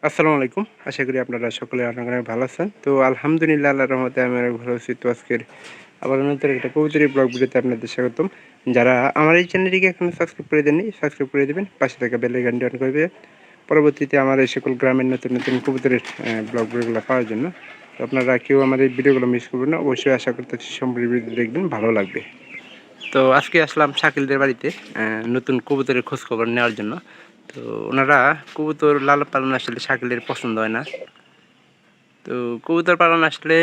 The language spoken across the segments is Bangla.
আসসালামু আলাইকুম। আশা করি আপনারা সকলে অনেক, অনেক ভালো আছেন। তো আলহামদুলিল্লাহ আল্লাহর রহমতে আমি অনেক ভালো আছি। তো আজকের আবার নতুন একটা কবুতরি ব্লগ ভিডিওতে আপনাদের স্বাগতম। যারা আমার এই চ্যানেলটিকে এখনো সাবস্ক্রাইব করে দেননি, সাবস্ক্রাইব করে দিবেন। পাশে থাকা বেল আইকনটি অন করে দিবেন। পরবর্তীতে আমার এই সকল গ্রামের নতুন, নতুন কবুতরের ব্লগ ভিডিওগুলো পাওয়ার জন্য। তো আপনারা কেউ আমার এই ভিডিওগুলো মিস করবেন না। অবশ্যই আশা করতেছি সম্পূর্ণ ভিডিও দেখবেন, ভালো লাগবে। তো আজকে আসলাম শাকিলদের বাড়িতে নতুন কবুতরের খোঁজখবর নেওয়ার জন্য। তো ওনারা কবুতর লালন পালন আসলে শাকিলের পছন্দ হয় না। তো কবুতর পালন আসলে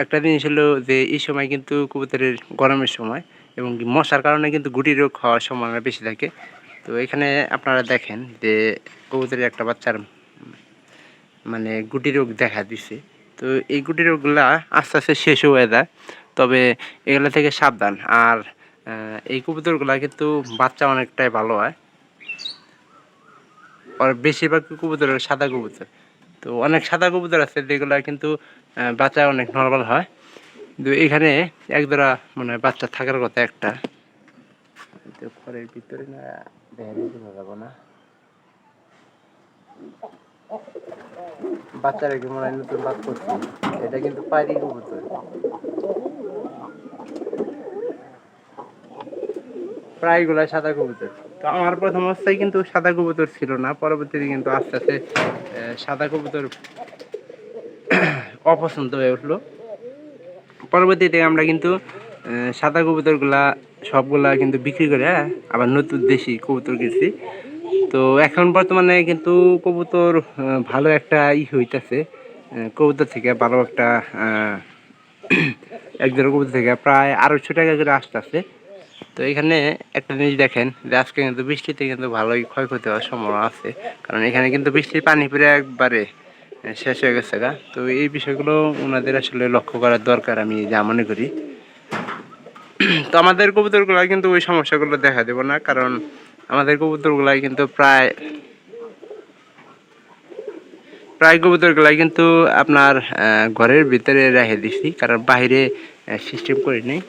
একটা জিনিস হলো যে এই সময় কিন্তু কবুতরের গরমের সময় এবং কি মশার কারণে কিন্তু গুটি রোগ হওয়ার সম্ভাবনা বেশি থাকে। তো এখানে আপনারা দেখেন যে কবুতরের একটা বাচ্চার মানে গুটি রোগ দেখা দিছে। তো এই গুটি রোগগুলা আস্তে আস্তে শেষ হয়ে যায়, তবে এগুলো থেকে সাবধান। আর এই কবুতরগুলা কিন্তু বাচ্চা অনেকটাই ভালো হয়, আর বেশিরভাগ কবুতর সাদা কবুতর। তো অনেক সাদা কবুতর আছে যেগুলো কিন্তু বাচ্চা অনেক নর্মাল হয়। কিন্তু এখানে একজোড়া মানে বাচ্চা থাকার কথা একটা, ঘরের ভিতরে না বাইরে বোঝা যাবো না। বাচ্চা রেখে মনে হয় নতুন বাদ করছি। এটা কিন্তু পায়রি কবুতর, প্রায়গুলো সাদা কবুতর। তো আমার প্রথম অবস্থায় কিন্তু সাদা কবুতর ছিল না, পরবর্তীতে কিন্তু আস্তে আস্তে সাদা কবুতর অপছন্দ হয়ে উঠলো। পরবর্তীতে আমরা কিন্তু সাদা কবুতরগুলা সবগুলা কিন্তু বিক্রি করে আবার নতুন দেশি কবুতর কিনছি। তো এখন বর্তমানে কিন্তু কবুতর ভালো একটা হইতেছে। কবুতর থেকে ভালো একটা একজোড়া কবুতর থেকে প্রায় 250 টাকা করে আসতেছে। তো এখানে একটা জিনিস দেখেন যে আজকে কিন্তু বৃষ্টিতে কিন্তু ভালোই ক্ষয়ক্ষতি হওয়ার সম্ভাবনা আছে, কারণ এখানে কিন্তু বৃষ্টির পানি পড়ে একবারে শেষ হয়ে গেছে গা। তো এই বিষয়গুলো ওনাদের আসলে লক্ষ্য করার দরকার আমি যা মনে করি। তো আমাদের কবুতরগুলো কিন্তু ওই সমস্যাগুলো দেখা দেব না, কারণ আমাদের কবুতরগুলাই কিন্তু প্রায় কবুতরগুলাই কিন্তু আপনার ঘরের ভিতরে রেখে দিছি, কারণ বাইরে সিস্টেম করি নাই।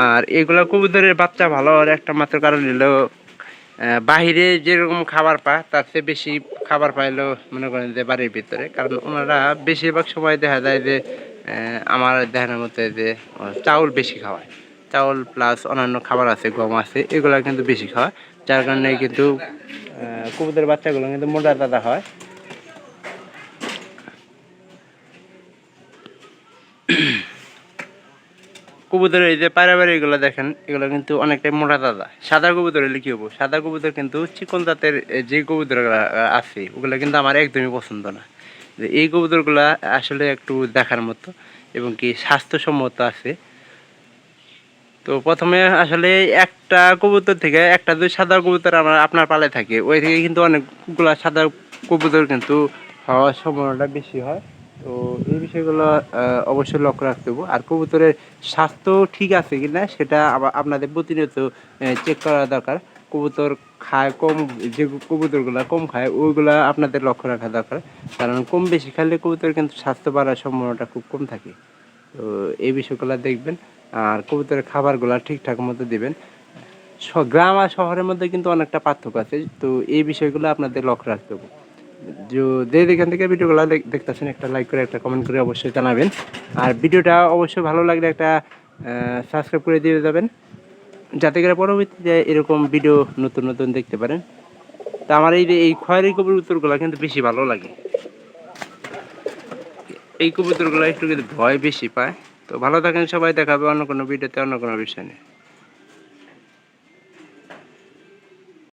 আর এগুলো কবুতরের বাচ্চা ভালো হওয়ার একটা মাত্র কারণ হলো বাহিরে যেরকম খাবার পায় তার চেয়ে বেশি খাবার পাইলেও মনে করেন যে বাড়ির ভিতরে, কারণ ওনারা বেশিরভাগ সময় দেখা যায় যে আমার দেখানোর মতে যে চাউল বেশি খাওয়ায়। চাউল প্লাস অন্যান্য খাবার আছে, গম আছে, এগুলো কিন্তু বেশি খাওয়ায়, যার কারণে কিন্তু কবুতরের বাচ্চাগুলো কিন্তু মোটা তাজা হয়। কবুতরের এই যে পায়রাবাড়ি এগুলো দেখেন, এগুলো কিন্তু অনেকটাই মোটা তাজা। সাদা কবুতর হলে কী হবো, সাদা কবুতর কিন্তু চিকন জাতের যে কবুতরগুলো আছে ওগুলো কিন্তু আমার একদমই পছন্দ না। যে এই কবুতরগুলো আসলে একটু দেখার মতো এবং কি স্বাস্থ্যসম্মত আছে। তো প্রথমে আসলে একটা কবুতর থেকে একটা যদি সাদা কবুতর আপনার পালে থাকে, ওই থেকে কিন্তু অনেকগুলো সাদা কবুতর কিন্তু হওয়ার সম্ভাবনাটা বেশি হয়। তো এই বিষয়গুলো অবশ্যই লক্ষ্য রাখতে হবে। আর কবুতরের স্বাস্থ্য ঠিক আছে কি না সেটা আবার আপনাদের প্রতিনিয়ত চেক করা দরকার। কবুতর খায় কম, যে কবুতরগুলো কম খায় ওইগুলা আপনাদের লক্ষ্য রাখা দরকার, কারণ কম বেশি খেলে কবুতর কিন্তু স্বাস্থ্য বাড়ার সম্ভাবনাটা খুব কম থাকে। তো এই বিষয়গুলো দেখবেন। আর কবুতরের খাবারগুলো ঠিকঠাক মতো দিবেন। গ্রাম আর শহরের মধ্যে কিন্তু অনেকটা পার্থক্য আছে। তো এই বিষয়গুলো আপনাদের লক্ষ্য রাখতে হবে। যে যেখান থেকে ভিডিওগুলো দেখতেছেন একটা লাইক করে একটা কমেন্ট করে অবশ্যই জানাবেন। আর ভিডিওটা অবশ্যই ভালো লাগলে একটা সাবস্ক্রাইব করে দিয়ে যাবেন, যাতে করে পরবর্তীতে এরকম ভিডিও নতুন নতুন দেখতে পারেন। তা আমার এই যে এই খয়েরি কবুতরগুলো কিন্তু বেশি ভালো লাগে। এই কবুতরগুলো একটু কিন্তু ভয় বেশি পায়। তো ভালো থাকেন সবাই, দেখা হবে অন্য কোনো ভিডিওতে অন্য কোনো বিষয় নিয়ে।